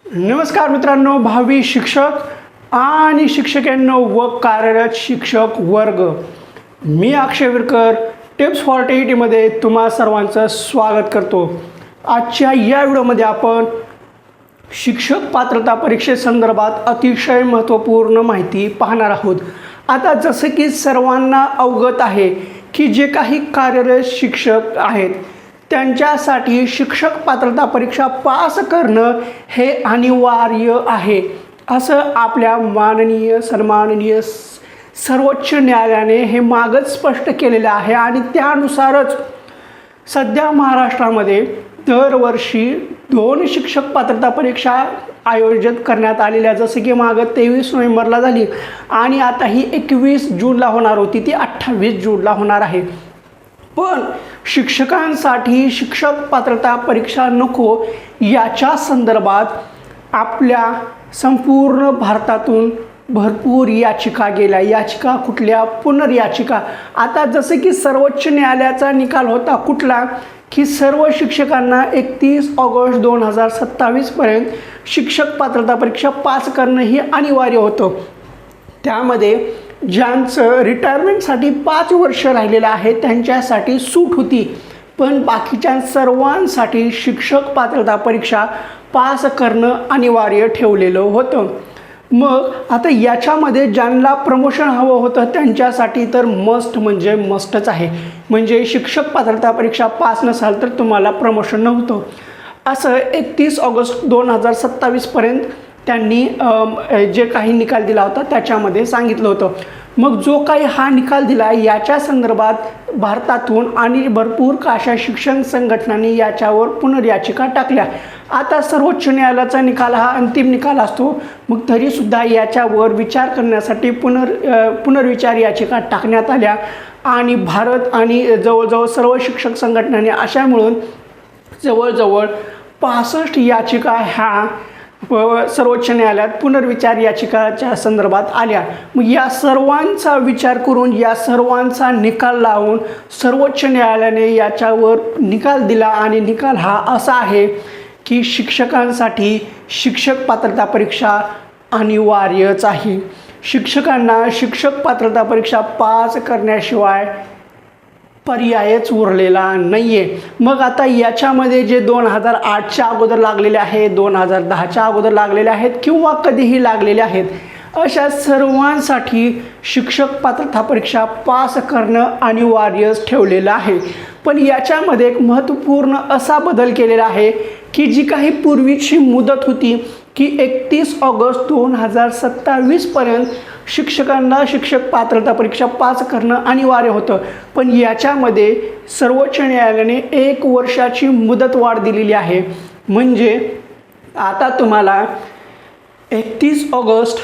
नमस्कार मित्रांनो, भावी शिक्षक आणि शिक्षकांनो व कार्यरत शिक्षक वर्ग, मी अक्षय विरकर टिप्स फॉर टीईटीमध्ये तुम्हा सर्वांचं स्वागत करतो। आजच्या या व्हिडिओमध्ये आपण शिक्षक पात्रता परीक्षेसंदर्भात अतिशय महत्त्वपूर्ण माहिती पाहणार आहोत। आता जसे की सर्वांना अवगत आहे की जे काही कार्यरत शिक्षक आहेत त्यांच्यासाठी शिक्षक पात्रता परीक्षा पास करणं हे अनिवार्य आहे, असं आपल्या माननीय सन्माननीय सर्वोच्च न्यायालयाने हे मागच स्पष्ट केलेलं आहे। आणि त्यानुसारच सध्या महाराष्ट्रामध्ये दरवर्षी 2 शिक्षक पात्रता परीक्षा आयोजित करण्यात आलेल्या, जसे की मागं 23 नोव्हेंबरला झाली आणि आता ही 21 जूनला होणार होती, ती 28 जूनला होणार आहे। पण शिक्षकांसाठी शिक्षक पात्रता परीक्षा नको याच्या संदर्भात आपल्या संपूर्ण भारतातून भरपूर याचिका गेल्या। याचिका कुठल्या? पुनर्याचिका। आता जसे की सर्वोच्च न्यायालयाचा निकाल होता कुठला, की सर्व शिक्षकांना 31 ऑगस्ट 2027 पर्यंत शिक्षक पात्रता परीक्षा पास करणं ही अनिवार्य होतं। त्यामध्ये ज्यांचं रिटायरमेंटसाठी 5 वर्ष राहिलेलं आहे त्यांच्यासाठी सूट होती, पण बाकीच्या सर्वांसाठी शिक्षक पात्रता परीक्षा पास करणं अनिवार्य ठेवलेलं होतं। मग आता याच्यामध्ये ज्यांना प्रमोशन हवं होतं त्यांच्यासाठी तर मस्ट म्हणजे मस्टच आहे, म्हणजे शिक्षक पात्रता परीक्षा पास नसाल तर तुम्हाला प्रमोशन नव्हतं, असं 31 ऑगस्ट 2027 पर्यंत त्यांनी जे काही निकाल दिला होता त्याच्यामध्ये सांगितलं होतं। मग जो काही हा निकाल दिला याच्या संदर्भात भारतातून आणि भरपूर अशा शिक्षण संघटनांनी याच्यावर पुनर्याचिका टाकल्या। आता सर्वोच्च न्यायालयाचा निकाल हा अंतिम निकाल असतो, मग तरीसुद्धा याच्यावर विचार करण्यासाठी पुनर्विचार याचिका टाकण्यात आल्या आणि भारत आणि जवळजवळ सर्व शिक्षक संघटनांनी अशा मिळून जवळजवळ 65 याचिका ह्या सर्वोच्च न्यायालयात पुनर्विचार याचिकाच्या संदर्भात आल्या। मग या सर्वांचा विचार करून या सर्वांचा निकाल लावून सर्वोच्च न्यायालयाने याच्यावर निकाल दिला आणि निकाल हा असा आहे की शिक्षकांसाठी शिक्षक पात्रता परीक्षा अनिवार्यच आहे। शिक्षकांना शिक्षक पात्रता परीक्षा पास करण्याशिवाय पर्यायच उरलेला नाही आहे। मग आता याच्यामध्ये जे 2008च्या अगोदर लागलेले आहेत, 2010च्या अगोदर लागलेले आहेत किंवा कधीही लागलेले आहेत, अशा सर्वांसाठी शिक्षक पात्रता परीक्षा पास करणं अनिवार्यच ठेवलेलं आहे। पण याच्यामध्ये एक महत्त्वपूर्ण असा बदल केलेला आहे की जी काही पूर्वीची मुदत होती की 31 ऑगस्ट 2027 पर्यंत शिक्षकांना शिक्षक पात्रता परीक्षा पास करणं अनिवार्य होतं, पण याच्यामध्ये सर्वोच्च न्यायालयाने 1 वर्षाची मुदतवाढ दिलेली आहे। म्हणजे आता तुम्हाला 31 ऑगस्ट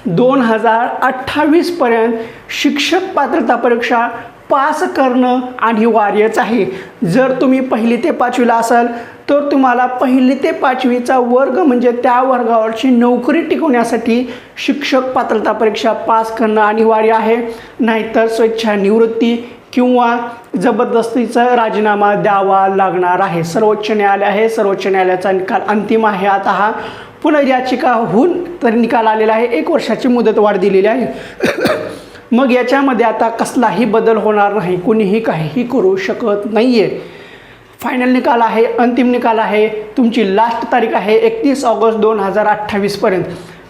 2028 पर्यंत शिक्षक पात्रता परीक्षा पास करणं अनिवार्यच आहे। जर तुम्ही 1ली ते 5वीला असाल तर तुम्हाला 1ली ते 5वीचा वर्ग म्हणजे त्या वर्गावरची नोकरी टिकवण्यासाठी शिक्षक पात्रता परीक्षा पास करणं अनिवार्य आहे, नाहीतर स्वेच्छानिवृत्ती किंवा जबरदस्तीचा राजीनामा द्यावा लागणार आहे। सर्वोच्च न्यायालय आहे, सर्वोच्च न्यायालयाचा निकाल अंतिम आहे। आता हा पुनर्याचिका होऊन तरी निकाल आलेला आहे, 1 वर्षाची मुदतवाढ दिलेली आहे। मग याच्यामध्ये आता कसलाही बदल होणार नाही, कुणीही काहीही करू शकत नाही आहे। फायनल निकाल आहे, अंतिम निकाल आहे, तुमची लास्ट तारीख आहे 31 ऑगस्ट 2028 पर्यंत।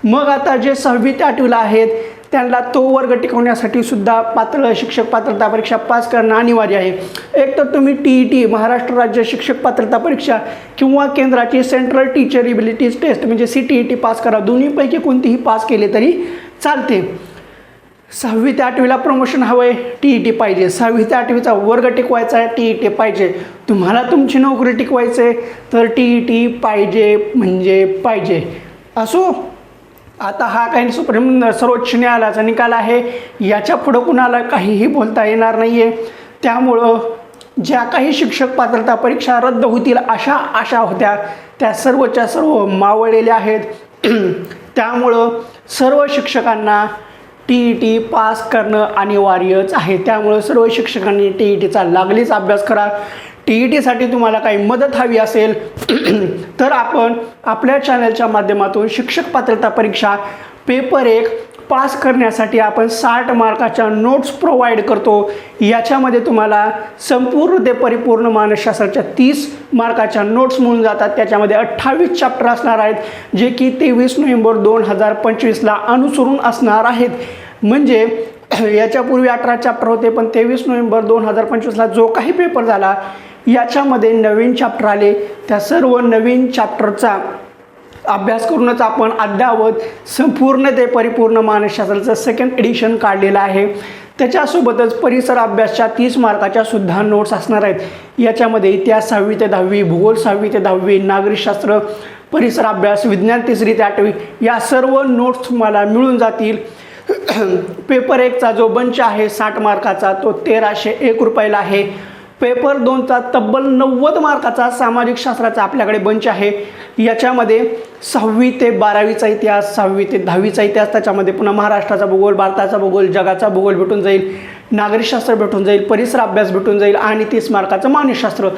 मग आता जे 6वी ते 8वीला आहेत त्यांना तो वर्ग टिकवण्यासाठी सुद्धा शिक्षक पात्रता परीक्षा पास करणं अनिवार्य आहे। एक तर तुम्ही TET महाराष्ट्र राज्य शिक्षक पात्रता परीक्षा किंवा केंद्राची सेंट्रल टीचर एबिलिटी टेस्ट म्हणजे CTET पास करा, दोन्हीपैकी कोणतीही पास केले तरी चालते। 6वी ते 8वीला प्रमोशन हवं आहे, TET पाहिजे। 6वी ते 8वीचा वर्ग टिकवायचा आहे, TET पाहिजे। तुम्हाला तुमची नोकरी टिकवायची आहे तर TET पाहिजे म्हणजे पाहिजे। असो, आता हा काही सर्वोच्च न्यायालयाचा निकाल आहे, याच्या पुढं कुणाला काहीही बोलता येणार नाही आहे। त्यामुळं ज्या काही शिक्षक पात्रता परीक्षा रद्द होतील अशा आशा होत्या त्या सर्वच्या सर्व मावळलेल्या आहेत। त्यामुळं सर्व शिक्षकांना TET पास करणं अनिवार्यच आहे। त्यामुळे सर्व शिक्षकांनी TETचा लागलीच अभ्यास करा। TETसाठी तुम्हाला काही मदत हवी असेल तर आपण आपल्या चॅनलच्या माध्यमातून शिक्षक पात्रता परीक्षा पेपर 1 पास करण्यासाठी आपण 60 मार्काच्या नोट्स प्रोव्हाइड करतो। याच्यामध्ये तुम्हाला संपूर्ण ते परिपूर्ण मानसशास्त्राच्या 30 मार्काच्या नोट्स मिळून जातात। त्याच्यामध्ये 28 चॅप्टर असणार आहेत जे की 23 नोव्हेंबर 2025ला अनुसरून असणार आहेत। म्हणजे याच्यापूर्वी 18 चॅप्टर होते, पण 23 नोव्हेंबर 2025ला जो काही पेपर झाला याच्यामध्ये नवीन चॅप्टर आले। त्या सर्व नवीन चॅप्टरचा अभ्यास करूनच आपण अद्यावत संपूर्ण ते परिपूर्ण मानसशास्त्राचं सेकंड एडिशन काढलेलं आहे। त्याच्यासोबतच परिसर अभ्यासच्या 30 मार्काच्या सुद्धा नोट्स असणार आहेत। याच्यामध्ये इतिहास 6वी ते 10वी, भूगोल 6वी ते 10वी, नागरिकशास्त्र, परिसर अभ्यास, विज्ञान 3री ते 8वी या सर्व नोट्स तुम्हाला मिळून जातील। पेपर 1चा जो बंच आहे 60 मार्काचा तो 1301 रुपयाला आहे। पेपर 2चा तब्बल 90 मार्काचा सामाजिक शास्त्राचा आपल्याकडे बंच आहे। याच्यामध्ये 6वी ते 12वीचा इतिहास, 6वी ते 10वीचा इतिहास, त्याच्यामध्ये पुन्हा महाराष्ट्राचा भूगोल, भारताचा भूगोल, जगाचा भूगोल भेटून जाईल, नागरिकशास्त्र भेटून जाईल, परिसर अभ्यास भेटून जाईल आणि 30 मार्काचं मानसशास्त्र।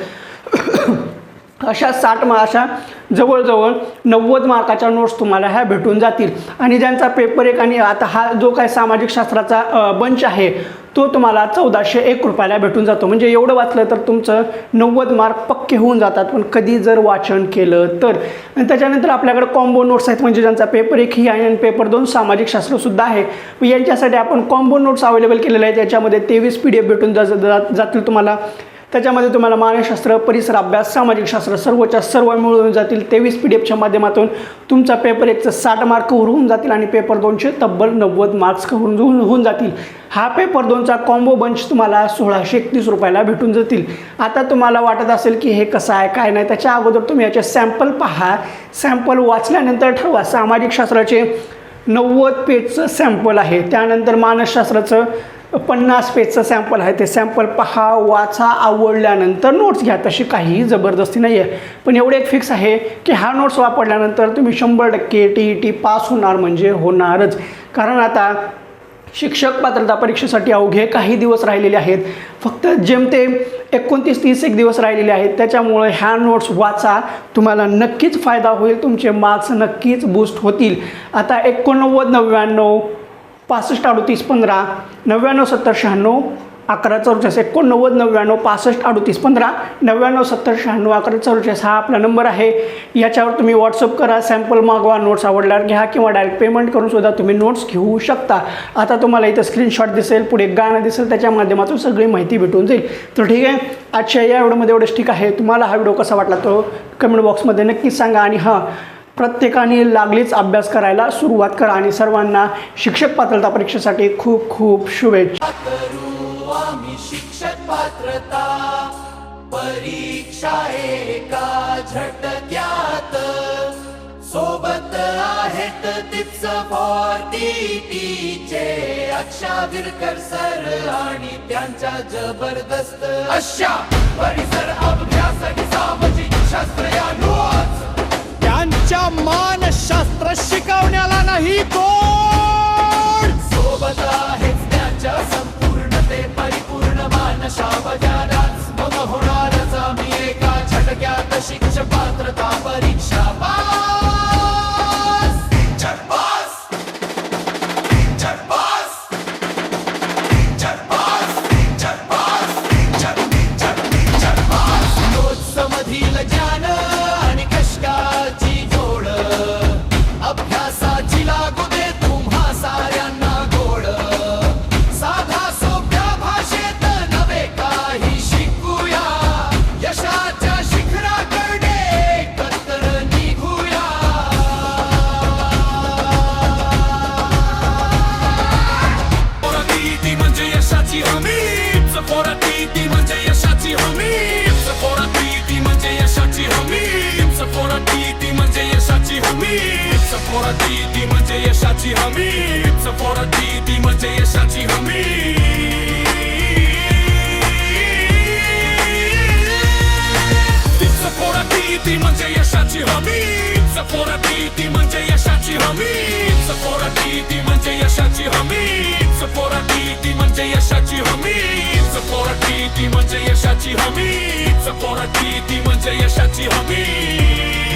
अशा अशा जवळजवळ 90 मार्काच्या नोट्स तुम्हाला ह्या भेटून जातील। आणि ज्यांचा पेपर 1 आणि आता हा जो काय सामाजिक शास्त्राचा बंच आहे तो तुम्हाला 1401 रुपयाला भेटून जातो। म्हणजे एवढं वाचलं तर तुमचं 90 मार्क पक्के होऊन जातात, पण कधी जर वाचन केलं तर। आणि त्याच्यानंतर आपल्याकडे कॉम्बो नोट्स आहेत, म्हणजे ज्यांचा पेपर 1 ही आहे आणि पेपर 2 सामाजिक शास्त्रसुद्धा आहे। यांच्यासाठी आपण कॉम्बो नोट्स अवेलेबल केलेले आहेत। याच्यामध्ये 23 PDF भेटून जातील तुम्हाला। त्याच्यामध्ये तुम्हाला मानसशास्त्र, परिसर अभ्यास, सामाजिक शास्त्र सर्वच्या सर्व मिळून जातील। 23 PDFच्या माध्यमातून तुमचा पेपर 1चं 60 मार्क कव्हर होऊन जातील आणि पेपर 2चे तब्बल 90 मार्क्स कव्हर होऊन जातील। हा पेपर 2चा कॉम्बो बंच तुम्हाला 1631 रुपयाला भेटून जातील। आता तुम्हाला वाटत असेल की हे कसं आहे काय नाही, त्याच्या अगोदर तुम्ही याचे सॅम्पल पहा। सॅम्पल वाचल्यानंतर ठरवा। सामाजिक शास्त्राचे 90 पेजचं सॅम्पल आहे, त्यानंतर मानसशास्त्राचं 50 पेजचं सॅम्पल आहे। ते सॅम्पल पहा, वाचा, आवडल्यानंतर नोट्स घ्या। तशी काही जबरदस्ती नाही आहे, पण एवढे एक फिक्स आहे की हा नोट्स वापरल्यानंतर तुम्ही 100% TET पास होणार म्हणजे होणारच। कारण आता शिक्षक पात्रता परीक्षेसाठी अवघे काही दिवस राहिलेले आहेत, फक्त जेमतेम 29-30 एक दिवस राहिलेले आहेत। त्याच्यामुळे ह्या नोट्स वाचा, तुम्हाला नक्कीच फायदा होईल, तुमचे मार्क्स नक्कीच बूस्ट होतील। आता 89 99 65 38 15 99 70 96 11 44 89 99 65 38 15 99 70 96 11 44 हा आपला नंबर आहे। याच्यावर तुम्ही व्हॉट्सअप करा, सॅम्पल मागवा, नोट्स आवडल्यावर घ्या किंवा डायरेक्ट पेमेंट करून सुद्धा तुम्ही नोट्स घेऊ शकता। आता तुम्हाला इथं स्क्रीनशॉट दिसेल, पुढे गाणं दिसेल, त्याच्या माध्यमातून सगळी माहिती भेटून जाईल। तर ठीक आहे, आजच्या या व्हिडिओमध्ये एवढंच ठीक आहे। तुम्हाला हा व्हिडिओ कसा वाटला तो कमेंट बॉक्समध्ये नक्कीच सांगा। आणि हां, प्रत्येकाने लागलीच अभ्यास करायला सुरुवात करा आणि सर्वांना शिक्षक पात्रता परीक्षेसाठी खूप खूप शुभेच्छा। शिक्षक पात्रता परीक्षा एका झटक्यात, सोबत आहेत टिप्स फॉर TETचे अक्षा विरकर सर आणि त्यांच्या जबरदस्त अशा परिसर अभ्यास आणि सामाजिक शास्त्र या नोट्स। त्यांच्या मानसशास्त्र शिकवण्याला नाही तोड, सोबत आहेच त्यांच्या संपूर्ण ते परिपूर्ण मानशाबजाराच। मग होणारच आम्ही एका झटक्यात शिक्षक पात्रता परीक्षा पास। झटपास झटपास झटपास झटपास झटपास। नोट्समधील ज्ञान आणि कष्टाची जोड, अभ्यासाची लागू दे तुम्हा साऱ्यांना गोड। साधा सोप्या भाषेत नवे काही शिकूया, यशाच्या शिखराकडे एकत्र निघूया। TET म्हणजे यशाची हमी, TET म्हणजे यशाची हमी, TET म्हणजे यशाची हमी, TET म्हणजे यशाची हमी, TET म्हणजे यशाची हमी, TET म्हणजे यशाची हमी। TET म्हणजे यशाची हमी, TET म्हणजे यशाची हमी, TET म्हणजे यशाची हमी, TET म्हणजे यशाची हमी, ती म्हणजे यशाची हमी. सपोरा ती म्हणजे यशाची हमी.